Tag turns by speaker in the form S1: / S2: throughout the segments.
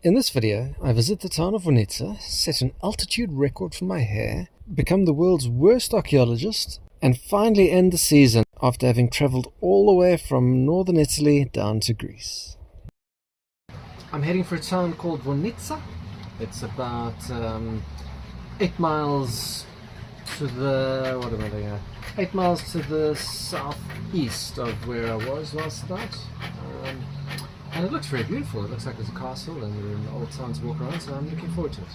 S1: In this video, I visit the town of Vonitsa, set an altitude record for my hair, become the world's worst archaeologist, and finally end the season after having travelled all the way from northern Italy down to Greece. I'm heading for a town called Vonitsa. It's about 8 miles to the 8 miles to the southeast of where I was last night. And it looks very beautiful. It looks like there's a castle and we're in the old town to walk around, so I'm looking forward to it.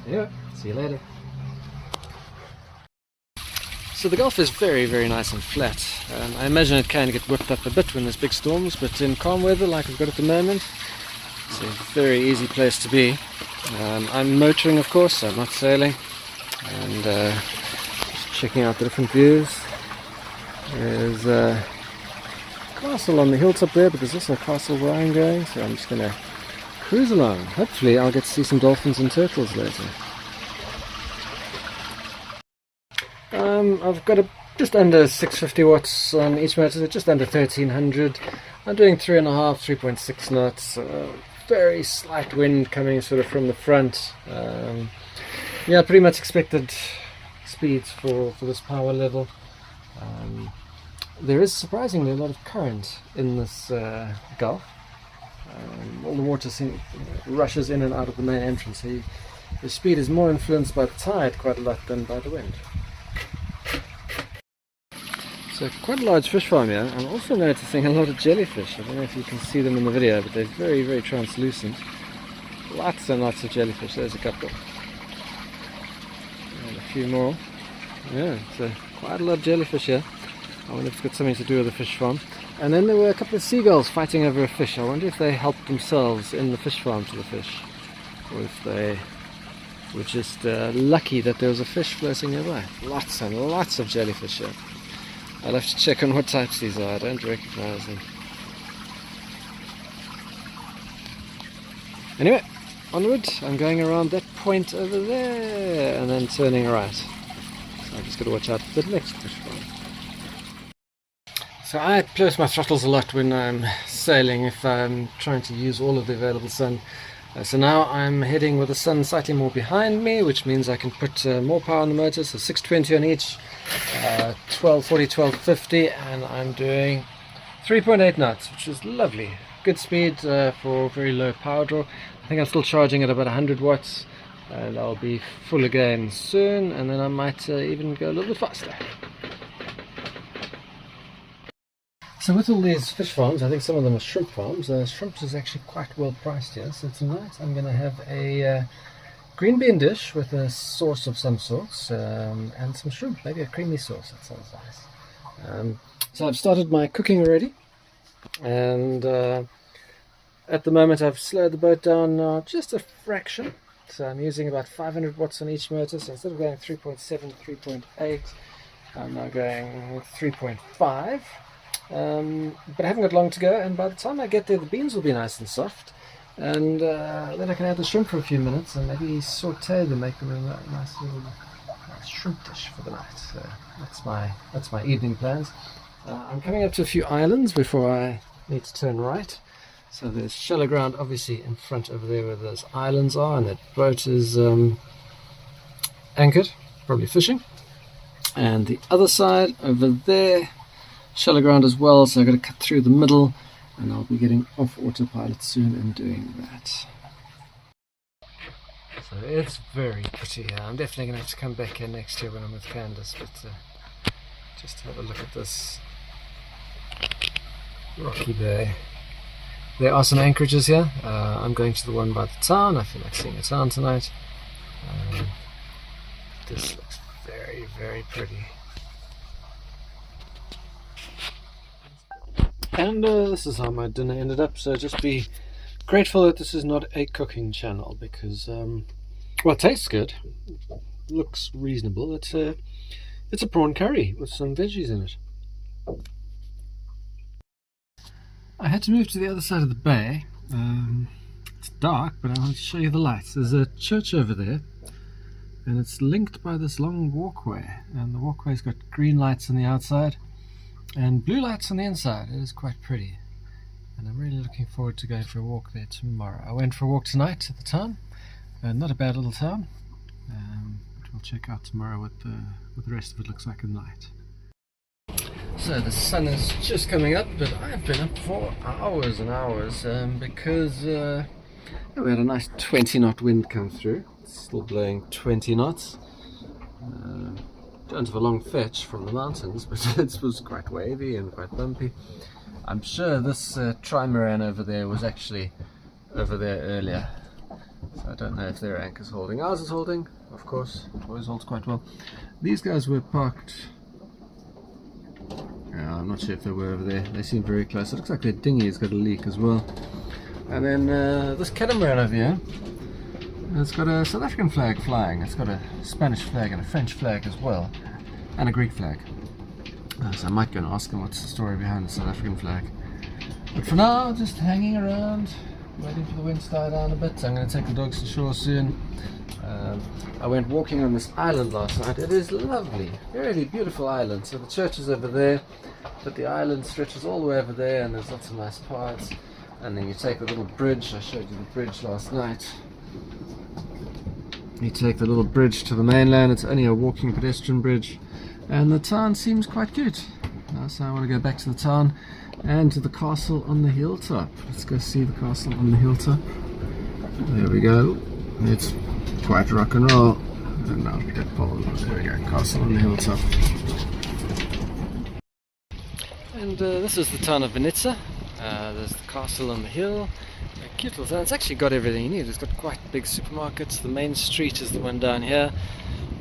S1: Anyway, see you later. So the Gulf is very, very nice and flat. I imagine it can get whipped up a bit when there's big storms, but in calm weather like we've got at the moment, it's a very easy place to be. I'm motoring, of course, I'm not sailing, and just checking out the different views. There's a castle on the hilltop there, but there's also a castle where I'm going, so I'm just going to cruise along. Hopefully I'll get to see some dolphins and turtles later. I've got just under 650 watts on each motor, so just under 1300. I'm doing 3.6 knots. Very slight wind coming sort of from the front. Yeah, pretty much expected speeds for this power level. There is surprisingly a lot of current in this Gulf. All the water rushes in and out of the main entrance, so the speed is more influenced by the tide quite a lot than by the wind. So quite a large fish farm here. I'm also noticing a lot of jellyfish. I don't know if you can see them in the video, but they're very, very translucent. Lots and lots of jellyfish. There's a couple. And a few more. Yeah, so quite a lot of jellyfish here. I wonder if it's got something to do with the fish farm. And then there were a couple of seagulls fighting over a fish. I wonder if they helped themselves in the fish farm to the fish, or if they were just lucky that there was a fish floating nearby. Lots and lots of jellyfish here. I'll have to check on what types these are. I don't recognize them. Anyway, onward. I'm going around that point over there and then turning right. So I'm just going to watch out for the next fish farm. So I close my throttles a lot when I'm sailing if I'm trying to use all of the available sun. So now I'm heading with the sun slightly more behind me, which means I can put more power on the motor, so 620 on each, 1240, 1250, and I'm doing 3.8 knots, which is lovely. Good speed for very low power draw. I think I'm still charging at about 100 watts, and I'll be full again soon, and then I might even go a little bit faster. So with all these fish farms, I think some of them are shrimp farms. Shrimp is actually quite well priced here. So tonight I'm going to have a green bean dish with a sauce of some sorts and some shrimp, maybe a creamy sauce. That sounds nice. So I've started my cooking already, and at the moment I've slowed the boat down now just a fraction. So I'm using about 500 watts on each motor. So instead of going 3.7, 3.8, I'm now going 3.5. But I haven't got long to go, and by the time I get there the beans will be nice and soft, and then I can add the shrimp for a few minutes and maybe saute them, make them a nice little shrimp dish for the night. So that's my evening plans. I'm coming up to a few islands before I need to turn right. So there's shallow ground obviously in front over there where those islands are, and that boat is anchored, probably fishing. And the other side over there, shallow ground as well, so I've got to cut through the middle, and I'll be getting off autopilot soon and doing that. So it's very pretty here. I'm definitely going to have to come back here next year when I'm with Candace, but just have a look at this rocky bay. There are some anchorages here. I'm going to the one by the town. I feel like seeing a town tonight. This looks very, very pretty. And this is how my dinner ended up, so just be grateful that this is not a cooking channel, because, well, it tastes good, looks reasonable. It's a prawn curry with some veggies in it. I had to move to the other side of the bay. It's dark, but I want to show you the lights. There's a church over there, and it's linked by this long walkway, and the walkway's got green lights on the outside and blue lights on the inside. It is quite pretty. and I'm really looking forward to going for a walk there tomorrow. I went for a walk tonight at the town, not a bad little town, but we'll check out tomorrow what the rest of it looks like at night. So the sun is just coming up, but I've been up for hours and hours because we had a nice 20 knot wind come through. It's still blowing 20 knots. Don't have a long fetch from the mountains, but it was quite wavy and quite bumpy. I'm sure this trimaran over there was actually over there earlier, so I don't know if their anchor's holding. Ours is holding, of course, always holds quite well. These guys were parked, I'm not sure if they were over there. They seem very close. It looks like their dinghy has got a leak as well. And then this catamaran over here, it's got a South African flag flying. It's got a Spanish flag and a French flag as well, and a Greek flag. So I might go and ask them what's the story behind the South African flag. But for now, just hanging around, waiting for the wind to die down a bit. I'm going to take the dogs to shore soon. I went walking on this island last night. It is lovely, really beautiful island. So the church is over there, but the island stretches all the way over there, and there's lots of nice parts. And then you take the little bridge. I showed you the bridge last night. You take the little bridge to the mainland. It's only a walking pedestrian bridge, and the town seems quite good. So I want to go back to the town and to the castle on the hilltop. Let's go see the castle on the hilltop. There we go. It's quite rock and roll. And now we get Paul. There we go, castle on the hilltop. And this is the town of Vonitsa. There's the castle on the hill. A cute little town. It's actually got everything you need. It's got quite big supermarkets. The main street is the one down here.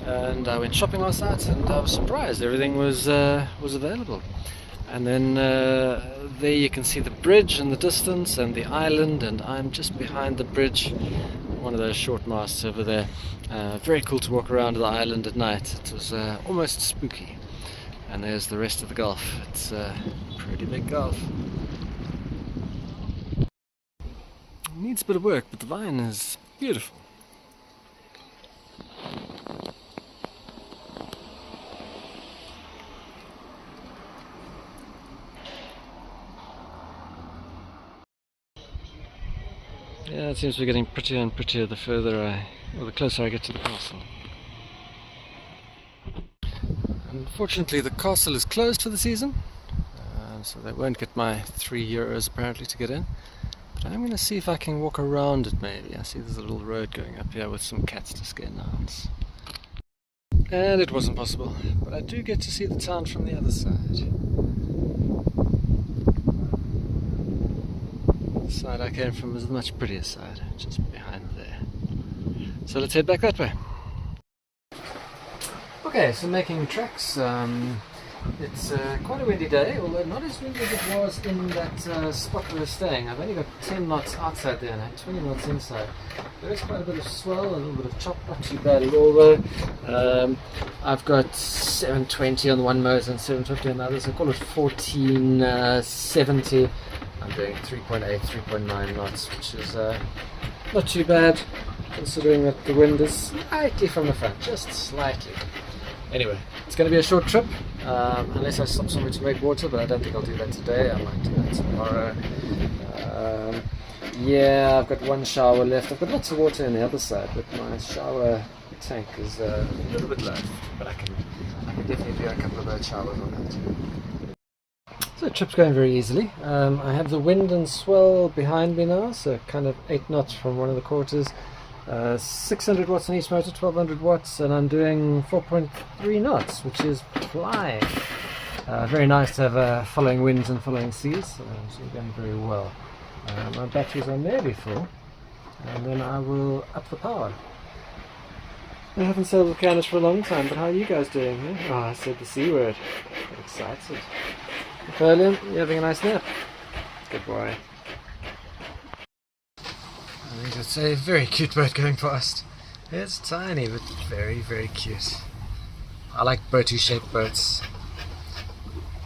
S1: And I went shopping last night, and I was surprised everything was available. And then there you can see the bridge in the distance and the island, and I'm just behind the bridge, one of those short masts over there. Very cool to walk around the island at night. It was almost spooky. And there's the rest of the Gulf. It's a pretty big Gulf. It needs a bit of work, but the vine is beautiful. Yeah, it seems to be getting prettier and prettier the the closer I get to the castle. Unfortunately, the castle is closed for the season, so they won't get my €3 apparently to get in. But I'm going to see if I can walk around it maybe. I see there's a little road going up here with some cats to scare gnats. And it wasn't possible, but I do get to see the town from the other side. The side I came from was the much prettier side, just behind there. So let's head back that way. Okay, so making tracks. It's quite a windy day, although not as windy as it was in that spot we were staying. I've only got 10 knots outside there and I had 20 knots inside. There is quite a bit of swell, a little bit of chop, not too bad at all though. I've got 720 on one motor and 750 on the other, so call it 1470. I'm doing 3.8, 3.9 knots, which is not too bad, considering that the wind is slightly from the front, just slightly. Anyway, it's going to be a short trip, unless I stop somewhere to make water, but I don't think I'll do that today. I might do that tomorrow. Yeah, I've got one shower left. I've got lots of water on the other side, but my shower tank is a little bit low, but I can definitely do a couple of those showers on that. So the trip's going very easily. I have the wind and swell behind me now, so kind of 8 knots from one of the quarters. 600 watts on each motor, 1200 watts, and I'm doing 4.3 knots, which is flying. Very nice to have following winds and following seas, so it's going very well. My batteries are nearly full, and then I will up the power. I haven't sailed with cannons for a long time, but how are you guys doing? Eh? Oh, I said the C word. Get excited. Napoleon, you having a nice nap? Good boy. I think it's a very cute boat going past. It's tiny, but very, very cute. I like boaty shaped boats.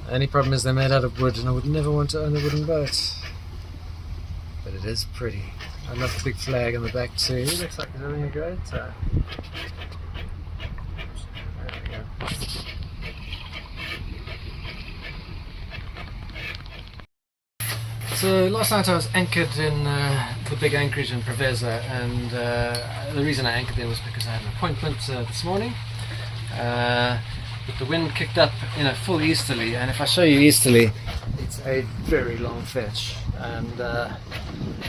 S1: The only problem is they're made out of wood, and I would never want to own a wooden boat. But it is pretty. I love the big flag on the back too. Looks like it's having a great time. There we go. So last night I was anchored in the big anchorage in Preveza, and the reason I anchored there was because I had an appointment this morning. But the wind kicked up in a full easterly, and if I show you easterly, it's a very long fetch. And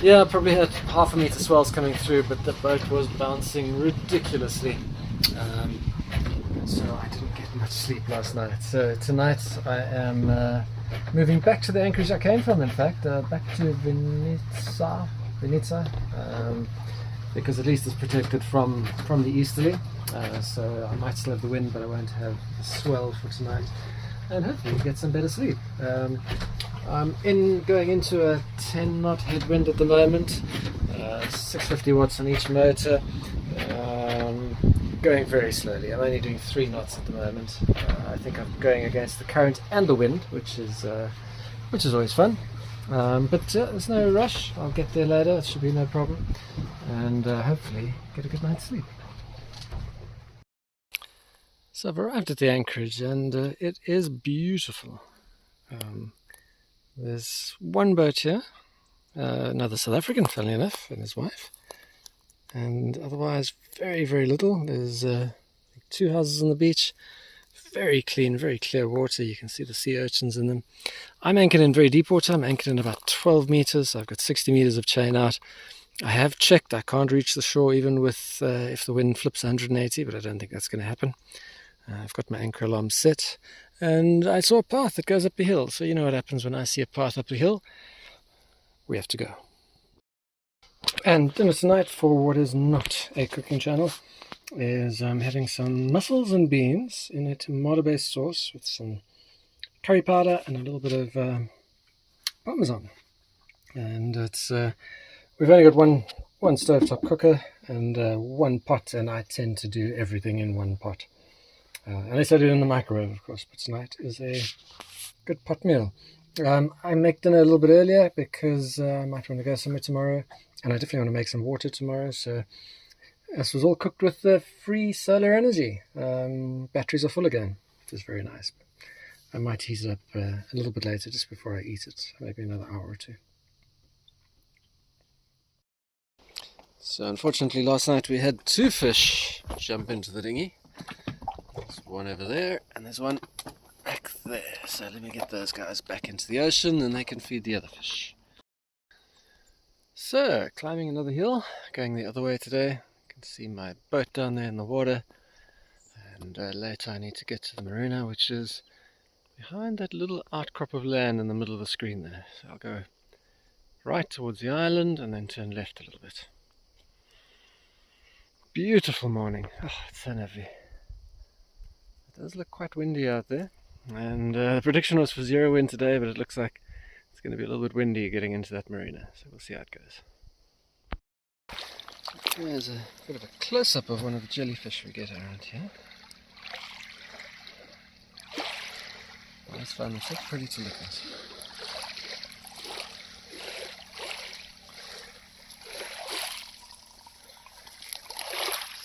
S1: yeah, I probably had half a meter swells coming through, but the boat was bouncing ridiculously. So I didn't get much sleep last night. So tonight I am moving back to the anchorage I came from, in fact, back to Vonitsa, because at least it's protected from the easterly. So I might still have the wind, but I won't have the swell for tonight, and hopefully get some better sleep. I'm going into a 10 knot headwind at the moment, 650 watts on each motor, going very slowly. I'm only doing 3 knots at the moment. I think I'm going against the current and the wind, which is always fun. But there's no rush. I'll get there later. It should be no problem, and hopefully get a good night's sleep. So I've arrived at the anchorage, and it is beautiful. There's one boat here, another South African, funnily enough, and his wife, and otherwise very, very little. There's 2 houses on the beach, very clean, very clear water. You can see the sea urchins in them. I'm anchored in very deep water. I'm anchored in about 12 meters. I've got 60 meters of chain out. I have checked. I can't reach the shore even with if the wind flips 180, but I don't think that's going to happen. I've got my anchor alarm set, and I saw a path that goes up the hill. So you know what happens when I see a path up the hill. We have to go. And dinner tonight, for what is not a cooking channel, is I'm having some mussels and beans in a tomato-based sauce with some curry powder and a little bit of parmesan. And it's we've only got one stovetop cooker and one pot, and I tend to do everything in one pot. Unless I do it in the microwave, of course, but tonight is a good pot meal. I make dinner a little bit earlier because I might want to go somewhere tomorrow, and I definitely want to make some water tomorrow. So this was all cooked with free solar energy. Batteries are full again, which is very nice. I might heat it up a little bit later, just before I eat it, maybe another hour or two. So unfortunately last night we had 2 fish jump into the dinghy. There's one over there, and there's one back there. So let me get those guys back into the ocean, and they can feed the other fish. So, climbing another hill, going the other way today. You can see my boat down there in the water. And later I need to get to the marina, which is behind that little outcrop of land in the middle of the screen there. So I'll go right towards the island, and then turn left a little bit. Beautiful morning. Oh, it's so lovely. It does look quite windy out there, and the prediction was for 0 wind today, but it looks like it's going to be a little bit windy getting into that marina, so we'll see how it goes. There's a bit of a close-up of one of the jellyfish we get around here. I always find them so pretty to look at.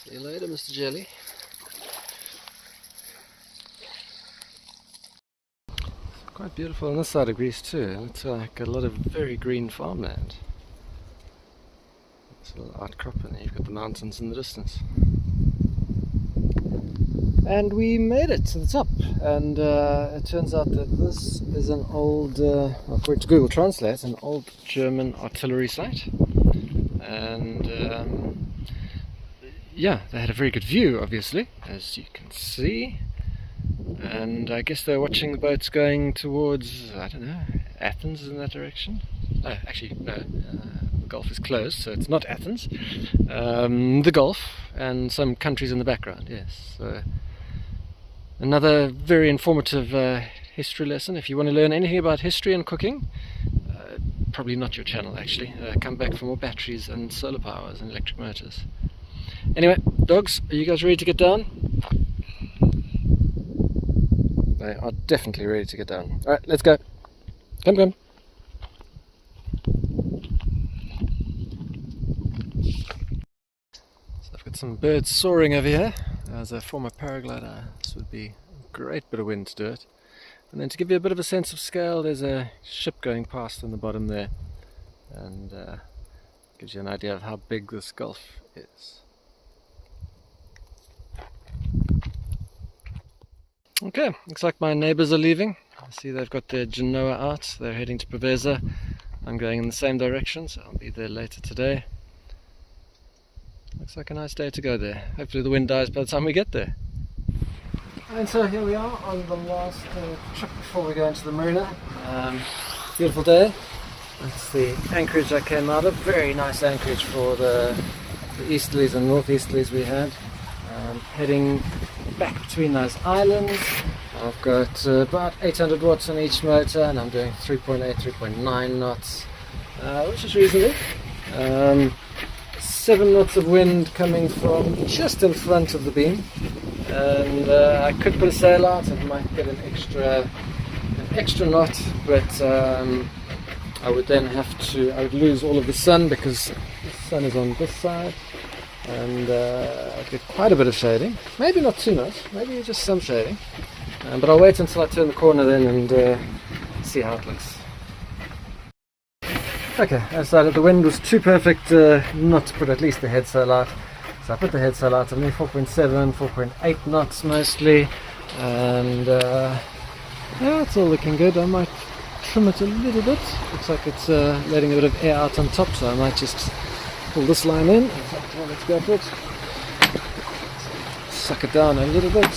S1: See you later, Mr. Jelly. Quite beautiful on this side of Greece too. It looks like a lot of very green farmland. It's a little outcrop, and you've got the mountains in the distance. And we made it to the top, and it turns out that this is an old, according to Google Translate, an old German artillery site. And yeah, they had a very good view, obviously, as you can see. And I guess they're watching the boats going towards, I don't know, Athens in that direction. No, actually, no, the Gulf is closed, so it's not Athens. The Gulf and some countries in the background, yes. So another very informative history lesson. If you want to learn anything about history and cooking, probably not your channel actually. Come back for more batteries and solar powers and electric motors. Anyway, dogs, are you guys ready to get down? They are definitely ready to get down. Alright, let's go. Come. So I've got some birds soaring over here. As a former paraglider, this would be a great bit of wind to do it. And then to give you a bit of a sense of scale, there's a ship going past on the bottom there, and gives you an idea of how big this gulf is. Okay, looks like my neighbours are leaving. I see they've got their Genoa out. They're heading to Preveza. I'm going in the same direction, so I'll be there later today. Looks like a nice day to go there. Hopefully the wind dies by the time we get there. And so here we are on the last trip before we go into the marina. Beautiful day. That's the anchorage I came out of. Very nice anchorage for the easterlies and northeasterlies we had. Heading back between those islands. I've got about 800 watts on each motor, and I'm doing 3.8, 3.9 knots, which is reasonable. 7 knots of wind coming from just in front of the beam, and I could put a sail out. I might get an extra knot, but I would then I would lose all of the sun because the sun is on this side. And I'll get quite a bit of shading, maybe not too much, maybe just some shading, but I'll wait until I turn the corner then and see how it looks. Okay, I decided the wind was too perfect not to put at least the head sail out, so I put the head sail out. I'm doing 4.7, 4.8 knots mostly, and yeah, it's all looking good. I might trim it a little bit. Looks like it's letting a bit of air out on top, so I might just pull this line in. In fact, let's go for it. Suck it down a little bit.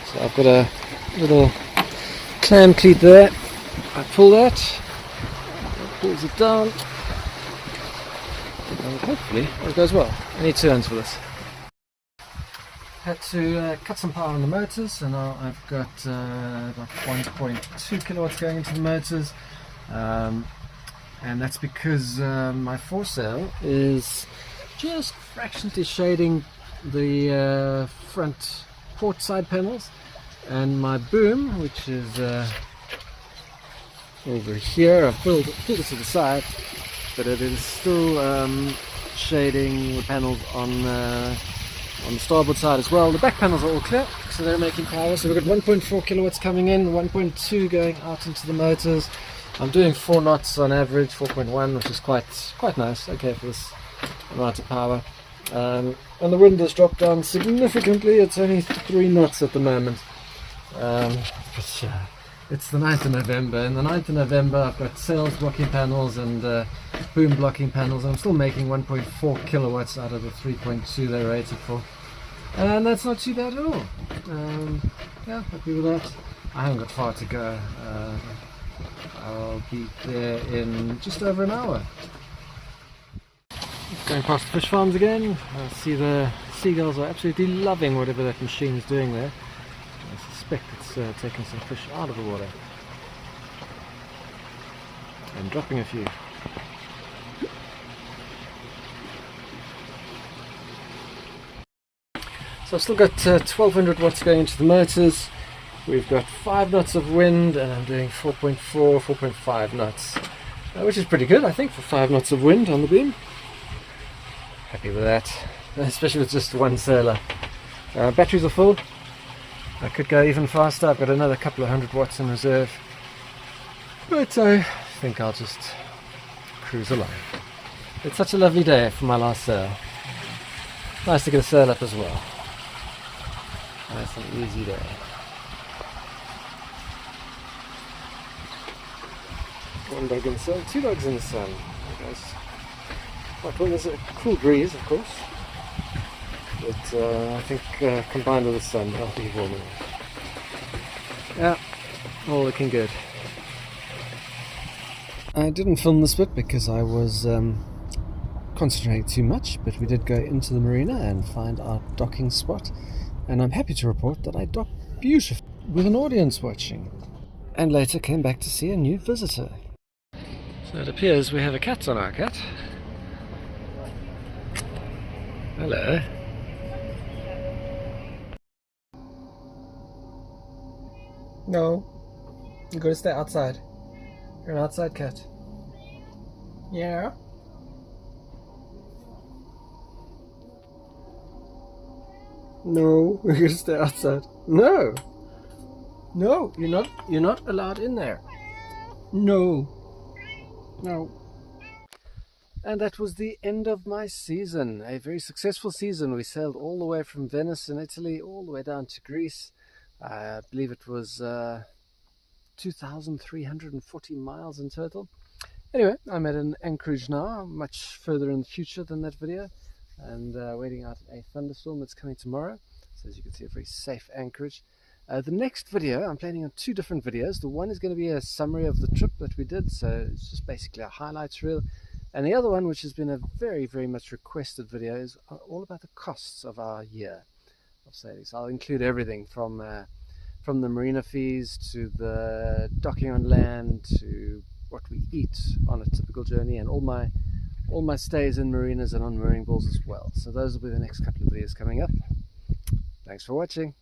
S1: So I've got a little clam cleat there. I pull that, it pulls it down, and hopefully it goes well. I need 2 hands for this. Had to cut some power on the motors, so now I've got about 1.2 kilowatts going into the motors. And that's because my foresail is just fractionally shading the front port side panels, and my boom, which is over here, I've pulled it to the side, but it is still shading the panels on the starboard side as well. The back panels are all clear, so they're making power. So we've got 1.4 kilowatts coming in, 1.2 going out into the motors. I'm doing 4 knots on average, 4.1, which is quite nice, okay for this amount of power. And the wind has dropped down significantly. It's only 3 knots at the moment. It's the 9th of November. And the 9th of November I've got sails blocking panels and boom blocking panels. I'm still making 1.4 kilowatts out of the 3.2 they're rated for. And that's not too bad at all. Yeah, happy with that. I haven't got far to go. I'll be there in just over an hour. Going past the fish farms again. I see the seagulls are absolutely loving whatever that machine is doing there. I suspect it's taking some fish out of the water and dropping a few. So I've still got 1200 watts going into the motors. We've got 5 knots of wind, and I'm doing 4.4, 4.5 knots, which is pretty good, I think, for 5 knots of wind on the beam. Happy with that, especially with just one sailor. Batteries are full. I could go even faster. I've got another couple of 100 watts in reserve, but I think I'll just cruise along. It's such a lovely day for my last sail. Nice to get a sail up as well. Nice and easy day. One dog in the sun, 2 dogs in the sun. Well, there's a cool breeze, of course, but I think combined with the sun, it'll be warmer. Yeah, all looking good. I didn't film this bit because I was concentrating too much, but we did go into the marina and find our docking spot, and I'm happy to report that I docked beautifully with an audience watching, and later came back to see a new visitor. So it appears we have a cat on our cat. Hello. No, you gotta stay outside. You're an outside cat. Yeah. No, we're gonna stay outside. No. No, you're not allowed in there. No. No. And that was the end of my season. A very successful season. We sailed all the way from Venice in Italy all the way down to Greece. I believe it was 2,340 miles in total. Anyway, I'm at an anchorage now, much further in the future than that video, and waiting out a thunderstorm that's coming tomorrow. So as you can see, a very safe anchorage. The next video, I'm planning on two different videos. The one is going to be a summary of the trip that we did, so it's just basically a highlights reel. And the other one, which has been a very, very much requested video, is all about the costs of our year of sailing. So I'll include everything from the marina fees to the docking on land to what we eat on a typical journey, and all my stays in marinas and on mooring balls as well. So those will be the next couple of videos coming up. Thanks for watching.